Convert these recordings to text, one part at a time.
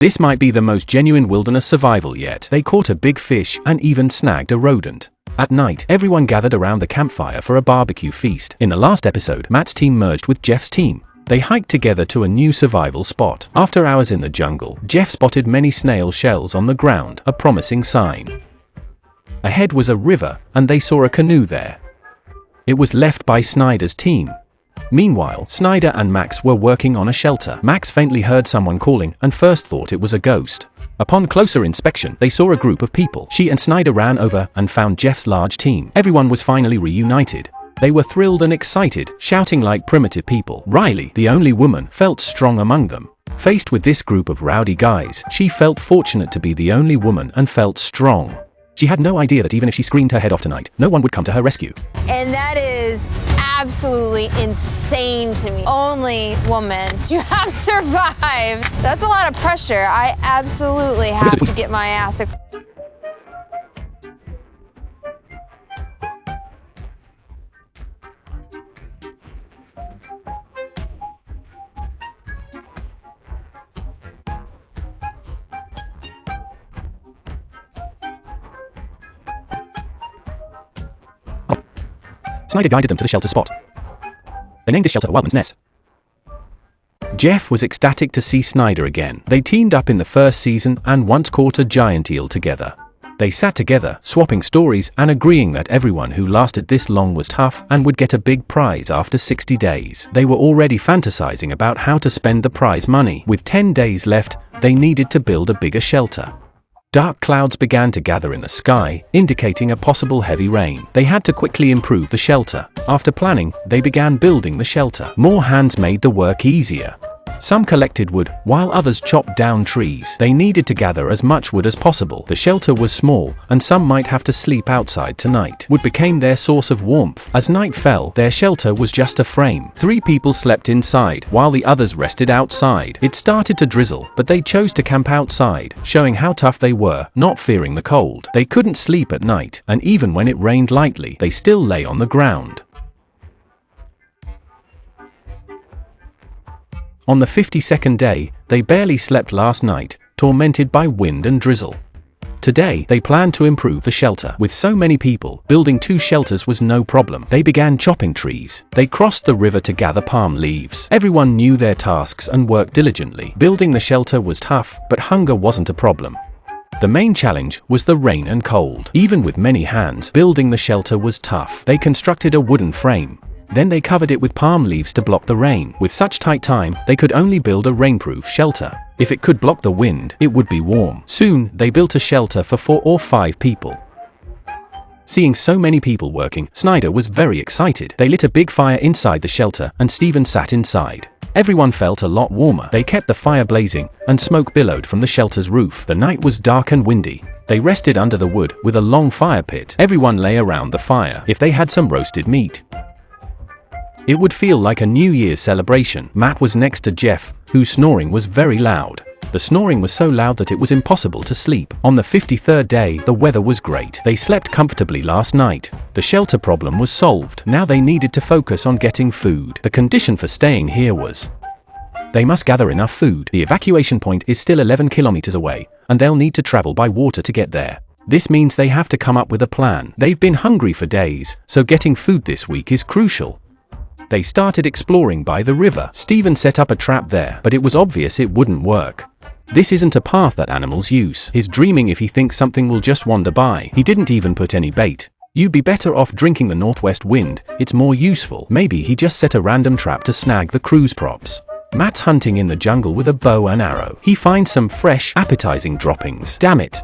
This might be the most genuine wilderness survival yet. They caught a big fish and even snagged a rodent. At night, everyone gathered around the campfire for a barbecue feast. In the last episode, Matt's team merged with Jeff's team. They hiked together to a new survival spot. After hours in the jungle, Jeff spotted many snail shells on the ground, a promising sign. Ahead was a river, and they saw a canoe there. It was left by Snyder's team. Meanwhile, Snyder and Max were working on a shelter. Max faintly heard someone calling and first thought it was a ghost. Upon closer inspection, they saw a group of people. She and Snyder ran over and found Jeff's large team. Everyone was finally reunited. They were thrilled and excited, shouting like primitive people. Riley, the only woman, felt strong among them. Faced with this group of rowdy guys, she felt fortunate to be the only woman and felt strong. She had no idea that even if she screamed her head off tonight, no one would come to her rescue. And that is absolutely insane to me. Only woman to have survived. That's a lot of pressure. I absolutely have to get my ass. Snyder guided them to the shelter spot. They named this shelter a Wildman's Nest. Jeff was ecstatic to see Snyder again. They teamed up in the first season and once caught a giant eel together. They sat together, swapping stories and agreeing that everyone who lasted this long was tough and would get a big prize after 60 days. They were already fantasizing about how to spend the prize money. With 10 days left, they needed to build a bigger shelter. Dark clouds began to gather in the sky, indicating a possible heavy rain. They had to quickly improve the shelter. After planning, they began building the shelter. More hands made the work easier. Some collected wood, while others chopped down trees. They needed to gather as much wood as possible. The shelter was small, and some might have to sleep outside tonight. Wood became their source of warmth. As night fell, their shelter was just a frame. 3 people slept inside, while the others rested outside. It started to drizzle, but they chose to camp outside, showing how tough they were, not fearing the cold. They couldn't sleep at night, and even when it rained lightly, they still lay on the ground. On the 52nd day, they barely slept last night, tormented by wind and drizzle. Today, they planned to improve the shelter. With so many people, building 2 shelters was no problem. They began chopping trees. They crossed the river to gather palm leaves. Everyone knew their tasks and worked diligently. Building the shelter was tough, but hunger wasn't a problem. The main challenge was the rain and cold. Even with many hands, building the shelter was tough. They constructed a wooden frame. Then they covered it with palm leaves to block the rain. With such tight time, they could only build a rainproof shelter. If it could block the wind, it would be warm. Soon, they built a shelter for 4 or 5 people. Seeing so many people working, Snyder was very excited. They lit a big fire inside the shelter, and Steven sat inside. Everyone felt a lot warmer. They kept the fire blazing, and smoke billowed from the shelter's roof. The night was dark and windy. They rested under the wood, with a long fire pit. Everyone lay around the fire. If they had some roasted meat, it would feel like a New Year's celebration. Matt was next to Jeff, whose snoring was very loud. The snoring was so loud that it was impossible to sleep. On the 53rd day, the weather was great. They slept comfortably last night. The shelter problem was solved. Now they needed to focus on getting food. The condition for staying here was they must gather enough food. The evacuation point is still 11 kilometers away, and they'll need to travel by water to get there. This means they have to come up with a plan. They've been hungry for days, so getting food this week is crucial. They started exploring by the river. Steven set up a trap there, but it was obvious it wouldn't work. This isn't a path that animals use. He's dreaming if he thinks something will just wander by. He didn't even put any bait. You'd be better off drinking the northwest wind. It's more useful. Maybe he just set a random trap to snag the crew's props. Matt's hunting in the jungle with a bow and arrow. He finds some fresh, appetizing droppings. Damn it.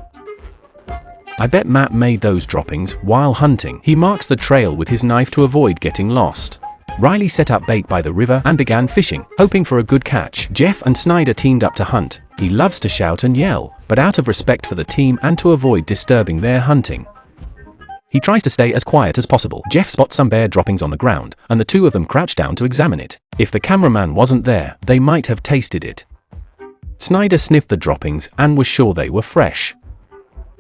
I bet Matt made those droppings while hunting. He marks the trail with his knife to avoid getting lost. Riley set up bait by the river and began fishing, hoping for a good catch. Jeff and Snyder teamed up to hunt. He loves to shout and yell, but out of respect for the team and to avoid disturbing their hunting, he tries to stay as quiet as possible. Jeff spots some bear droppings on the ground, and the 2 of them crouch down to examine it. If the cameraman wasn't there, they might have tasted it. Snyder sniffed the droppings and was sure they were fresh.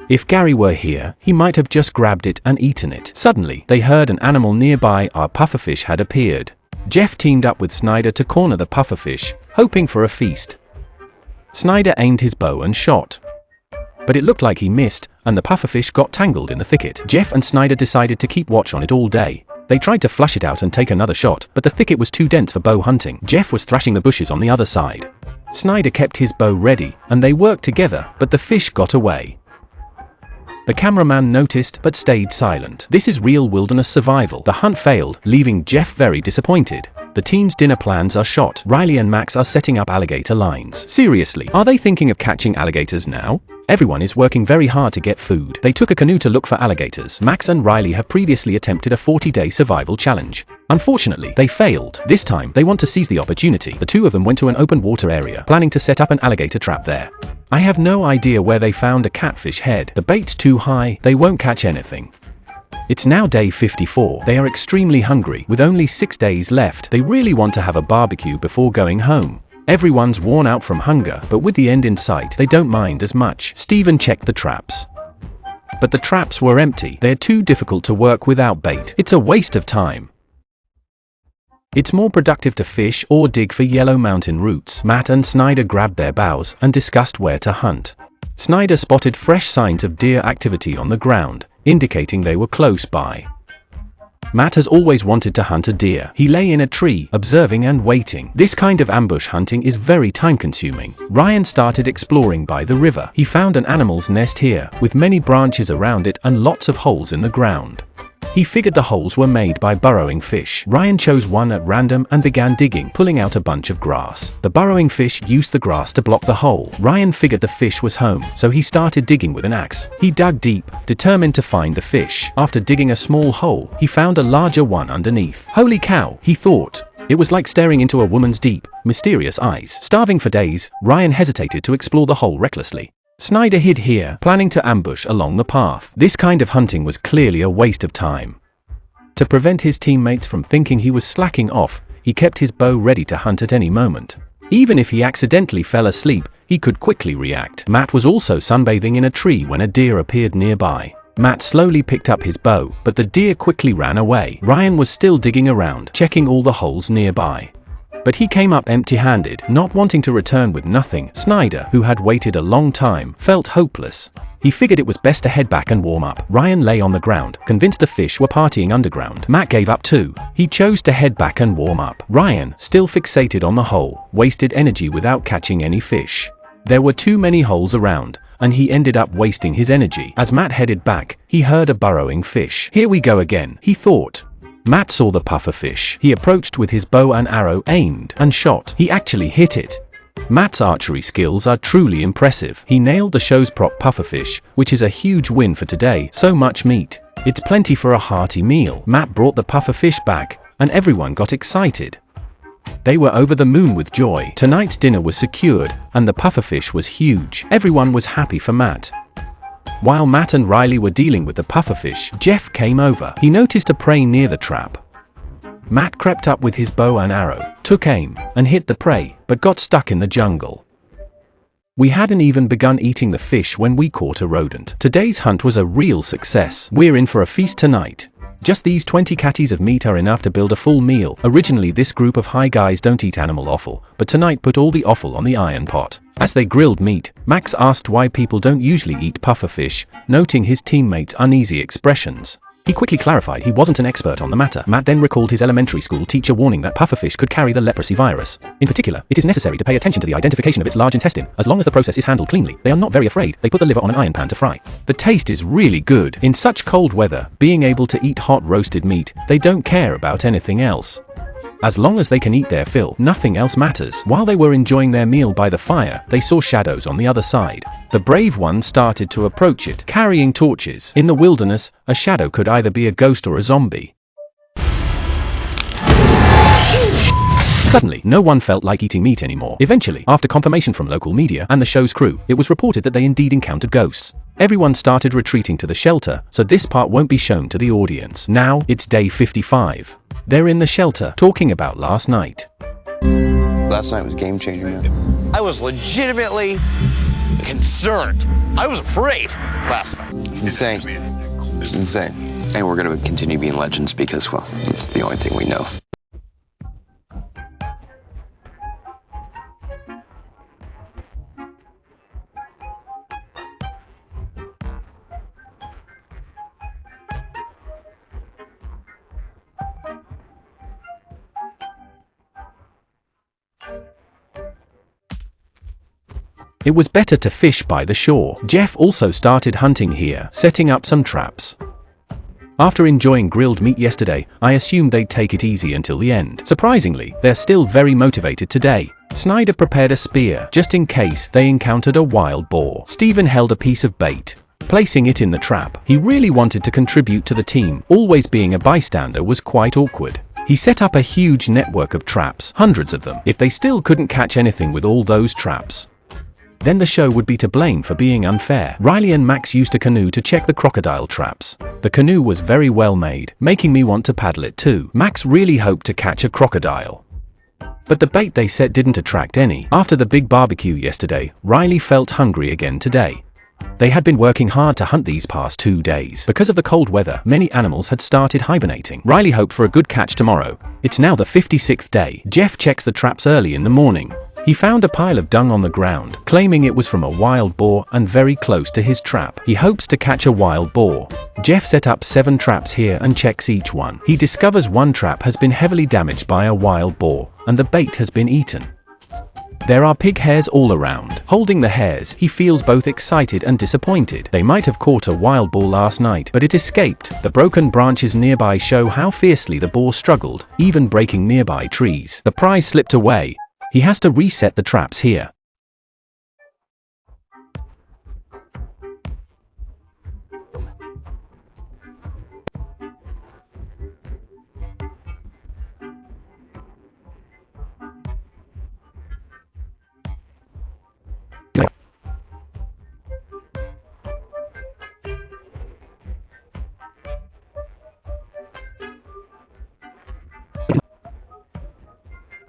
If Gary were here, he might have just grabbed it and eaten it. Suddenly, they heard an animal nearby. Our pufferfish had appeared. Jeff teamed up with Snyder to corner the pufferfish, hoping for a feast. Snyder aimed his bow and shot. But it looked like he missed, and the pufferfish got tangled in the thicket. Jeff and Snyder decided to keep watch on it all day. They tried to flush it out and take another shot, but the thicket was too dense for bow hunting. Jeff was thrashing the bushes on the other side. Snyder kept his bow ready, and they worked together, but the fish got away. The cameraman noticed, but stayed silent. This is real wilderness survival. The hunt failed, leaving Jeff very disappointed. The team's dinner plans are shot. Riley and Max are setting up alligator lines. Seriously, are they thinking of catching alligators now? Everyone is working very hard to get food. They took a canoe to look for alligators. Max and Riley have previously attempted a 40-day survival challenge. Unfortunately, they failed. This time, they want to seize the opportunity. The two of them went to an open water area, planning to set up an alligator trap there. I have no idea where they found a catfish head. The bait's too high, they won't catch anything. It's now day 54. They are extremely hungry. With only 6 days left, they really want to have a barbecue before going home. Everyone's worn out from hunger, but with the end in sight, they don't mind as much. Steven checked the traps. But the traps were empty. They're too difficult to work without bait. It's a waste of time. It's more productive to fish or dig for yellow mountain roots. Matt and Snyder grabbed their bows and discussed where to hunt. Snyder spotted fresh signs of deer activity on the ground, indicating they were close by. Matt has always wanted to hunt a deer. He lay in a tree, observing and waiting. This kind of ambush hunting is very time-consuming. Ryan started exploring by the river. He found an animal's nest here, with many branches around it and lots of holes in the ground. He figured the holes were made by burrowing fish. Ryan chose one at random and began digging, pulling out a bunch of grass. The burrowing fish used the grass to block the hole. Ryan figured the fish was home, so he started digging with an axe. He dug deep, determined to find the fish. After digging a small hole, he found a larger one underneath. Holy cow, he thought. It was like staring into a woman's deep, mysterious eyes. Starving for days, Ryan hesitated to explore the hole recklessly. Snyder hid here, planning to ambush along the path. This kind of hunting was clearly a waste of time. To prevent his teammates from thinking he was slacking off, he kept his bow ready to hunt at any moment. Even if he accidentally fell asleep, he could quickly react. Matt was also sunbathing in a tree when a deer appeared nearby. Matt slowly picked up his bow, but the deer quickly ran away. Ryan was still digging around, checking all the holes nearby. But he came up empty-handed, not wanting to return with nothing. Snyder, who had waited a long time, felt hopeless. He figured it was best to head back and warm up. Ryan lay on the ground, convinced the fish were partying underground. Matt gave up too. He chose to head back and warm up. Ryan, still fixated on the hole, wasted energy without catching any fish. There were too many holes around, and he ended up wasting his energy. As Matt headed back, he heard a burrowing fish. Here we go again, he thought. Matt saw the pufferfish. He approached with his bow and arrow, aimed, and shot. He actually hit it. Matt's archery skills are truly impressive. He nailed the show's prop pufferfish, which is a huge win for today. So much meat. It's plenty for a hearty meal. Matt brought the pufferfish back, and everyone got excited. They were over the moon with joy. Tonight's dinner was secured, and the pufferfish was huge. Everyone was happy for Matt. While Matt and Riley were dealing with the pufferfish, Jeff came over. He noticed a prey near the trap. Matt crept up with his bow and arrow, took aim, and hit the prey, but got stuck in the jungle. We hadn't even begun eating the fish when we caught a rodent. Today's hunt was a real success. We're in for a feast tonight. Just these 20 catties of meat are enough to build a full meal. Originally, this group of high guys don't eat animal offal, but tonight put all the offal on the iron pot. As they grilled meat, Max asked why people don't usually eat pufferfish, noting his teammates' uneasy expressions. He quickly clarified he wasn't an expert on the matter. Matt then recalled his elementary school teacher warning that pufferfish could carry the leprosy virus. In particular, it is necessary to pay attention to the identification of its large intestine. As long as the process is handled cleanly, they are not very afraid. They put the liver on an iron pan to fry. The taste is really good. In such cold weather, being able to eat hot roasted meat, they don't care about anything else. As long as they can eat their fill, nothing else matters. While they were enjoying their meal by the fire, they saw shadows on the other side. The brave ones started to approach it, carrying torches. In the wilderness, a shadow could either be a ghost or a zombie. Suddenly, no one felt like eating meat anymore. Eventually, after confirmation from local media and the show's crew, it was reported that they indeed encountered ghosts. Everyone started retreating to the shelter, so this part won't be shown to the audience. Now, it's day 55. They're in the shelter, talking about last night. Last night was game changer, man. I was legitimately concerned. I was afraid last night. Insane. Insane. And we're gonna continue being legends because, well, it's the only thing we know. It was better to fish by the shore. Jeff also started hunting here, setting up some traps. After enjoying grilled meat yesterday, I assumed they'd take it easy until the end. Surprisingly, they're still very motivated today. Snyder prepared a spear, just in case they encountered a wild boar. Steven held a piece of bait, placing it in the trap. He really wanted to contribute to the team. Always being a bystander was quite awkward. He set up a huge network of traps, hundreds of them. If they still couldn't catch anything with all those traps, then the show would be to blame for being unfair. Riley and Max used a canoe to check the crocodile traps. The canoe was very well made, making me want to paddle it too. Max really hoped to catch a crocodile, but the bait they set didn't attract any. After the big barbecue yesterday, Riley felt hungry again today. They had been working hard to hunt these past 2 days. Because of the cold weather, many animals had started hibernating. Riley hoped for a good catch tomorrow. It's now the 56th day. Jeff checks the traps early in the morning. He found a pile of dung on the ground, claiming it was from a wild boar and very close to his trap. He hopes to catch a wild boar. Jeff set up 7 traps here and checks each one. He discovers one trap has been heavily damaged by a wild boar, and the bait has been eaten. There are pig hairs all around. Holding the hairs, he feels both excited and disappointed. They might have caught a wild boar last night, but it escaped. The broken branches nearby show how fiercely the boar struggled, even breaking nearby trees. The prize slipped away. He has to reset the traps here.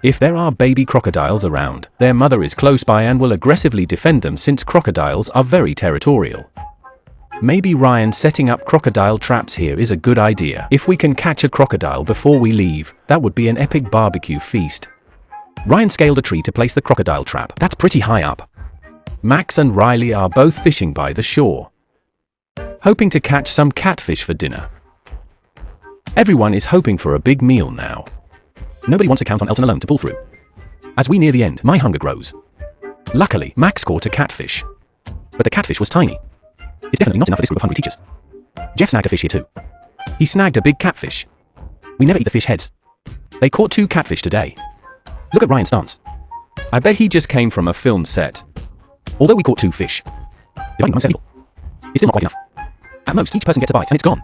If there are baby crocodiles around, their mother is close by and will aggressively defend them since crocodiles are very territorial. Maybe Ryan setting up crocodile traps here is a good idea. If we can catch a crocodile before we leave, that would be an epic barbecue feast. Ryan scaled a tree to place the crocodile trap. That's pretty high up. Max and Riley are both fishing by the shore, hoping to catch some catfish for dinner. Everyone is hoping for a big meal now. Nobody wants to count on Elton alone to pull through. As we near the end, my hunger grows. Luckily, Max caught a catfish, but the catfish was tiny. It's definitely not enough for this group of hungry teachers. Jeff snagged a fish here too. He snagged a big catfish. We never eat the fish heads. They caught 2 catfish today. Look at Ryan's stance. I bet he just came from a film set. Although we caught 2 fish, dividing amongst 7 people, it's still not quite enough. At most, each person gets a bite and it's gone.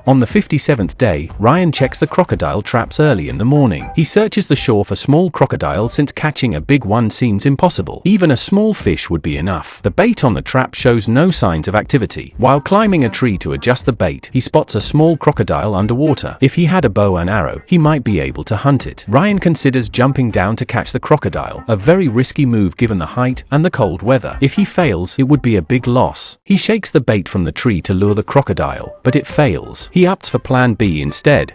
On the 57th day, Ryan checks the crocodile traps early in the morning. He searches the shore for small crocodiles since catching a big one seems impossible. Even a small fish would be enough. The bait on the trap shows no signs of activity. While climbing a tree to adjust the bait, he spots a small crocodile underwater. If he had a bow and arrow, he might be able to hunt it. Ryan considers jumping down to catch the crocodile, a very risky move given the height and the cold weather. If he fails, it would be a big loss. He shakes the bait from the tree to lure the crocodile, but it fails. He opts for plan B instead.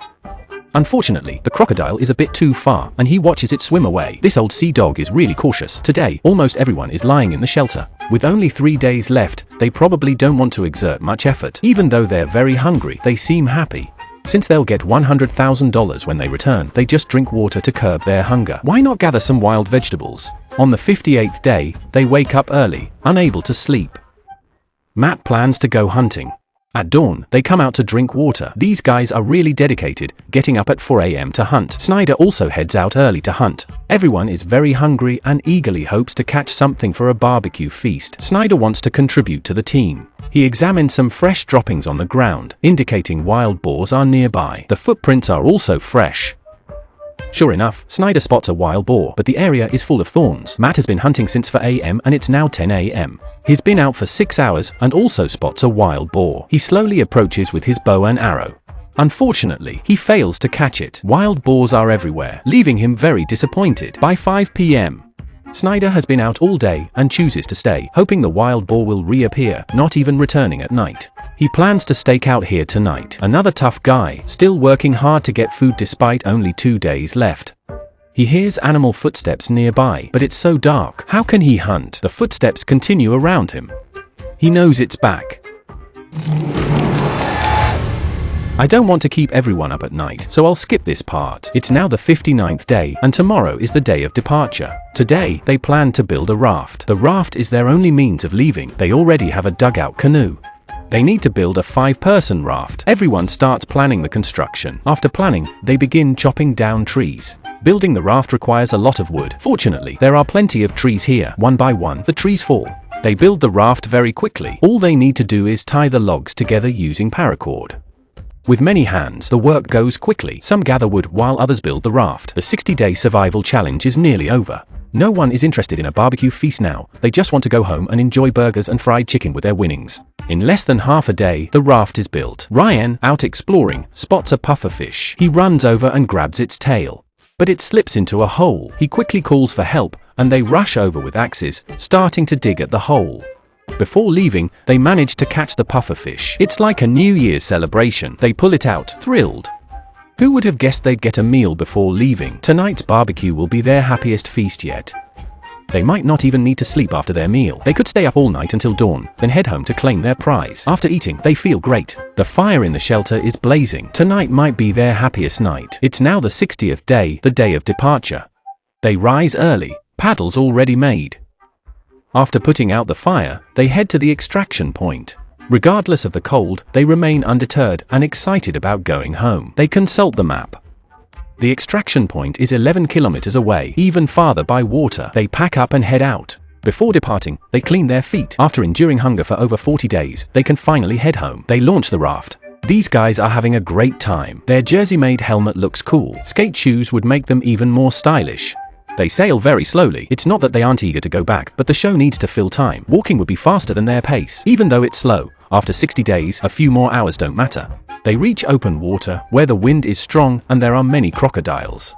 Unfortunately, the crocodile is a bit too far, and he watches it swim away. This old sea dog is really cautious. Today, almost everyone is lying in the shelter. With only 3 days left, they probably don't want to exert much effort. Even though they're very hungry, they seem happy. Since they'll get $100,000 when they return, they just drink water to curb their hunger. Why not gather some wild vegetables? On the 58th day, they wake up early, unable to sleep. Matt plans to go hunting. At dawn, they come out to drink water. These guys are really dedicated, getting up at 4 a.m. to hunt. Snyder also heads out early to hunt. Everyone is very hungry and eagerly hopes to catch something for a barbecue feast. Snyder wants to contribute to the team. He examines some fresh droppings on the ground, indicating wild boars are nearby. The footprints are also fresh. Sure enough, Snyder spots a wild boar, but the area is full of thorns. Matt has been hunting since 4 a.m. and it's now 10 a.m. He's been out for 6 hours and also spots a wild boar. He slowly approaches with his bow and arrow. Unfortunately, he fails to catch it. Wild boars are everywhere, leaving him very disappointed. By 5 p.m., Snyder has been out all day and chooses to stay, hoping the wild boar will reappear, not even returning at night. He plans to stake out here tonight. Another tough guy, still working hard to get food despite only 2 days left. He hears animal footsteps nearby, but it's so dark. How can he hunt? The footsteps continue around him. He knows it's back. I don't want to keep everyone up at night, so I'll skip this part. It's now the 59th day, and tomorrow is the day of departure. Today, they plan to build a raft. The raft is their only means of leaving. They already have a dugout canoe. They need to build a 5-person raft. Everyone starts planning the construction. After planning, they begin chopping down trees. Building the raft requires a lot of wood. Fortunately, there are plenty of trees here. One by one, the trees fall. They build the raft very quickly. All they need to do is tie the logs together using paracord. With many hands, the work goes quickly. Some gather wood while others build the raft. The 60-day survival challenge is nearly over. No one is interested in a barbecue feast now. They just want to go home and enjoy burgers and fried chicken with their winnings. In less than half a day, the raft is built. Ryan, out exploring, spots a pufferfish. He runs over and grabs its tail. But it slips into a hole. He quickly calls for help, and they rush over with axes, starting to dig at the hole. Before leaving, they manage to catch the pufferfish. It's like a New Year's celebration. They pull it out, thrilled. Who would have guessed they'd get a meal before leaving? Tonight's barbecue will be their happiest feast yet. They might not even need to sleep after their meal. They could stay up all night until dawn, then head home to claim their prize. After eating, they feel great. The fire in the shelter is blazing. Tonight might be their happiest night. It's now the 60th day, the day of departure. They rise early, paddles already made. After putting out the fire, they head to the extraction point. Regardless of the cold, they remain undeterred and excited about going home. They consult the map. The extraction point is 11 kilometers away, even farther by water. They pack up and head out. Before departing, they clean their feet. After enduring hunger for over 40 days, they can finally head home. They launch the raft. These guys are having a great time. Their jersey-made helmet looks cool. Skate shoes would make them even more stylish. They sail very slowly. It's not that they aren't eager to go back, but the show needs to fill time. Walking would be faster than their pace. Even though it's slow, after 60 days, a few more hours don't matter. They reach open water, where the wind is strong and there are many crocodiles.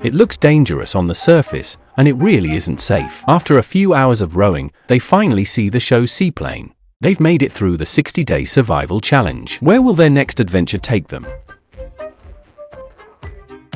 It looks dangerous on the surface, and it really isn't safe. After a few hours of rowing, they finally see the show's seaplane. They've made it through the 60-day survival challenge. Where will their next adventure take them?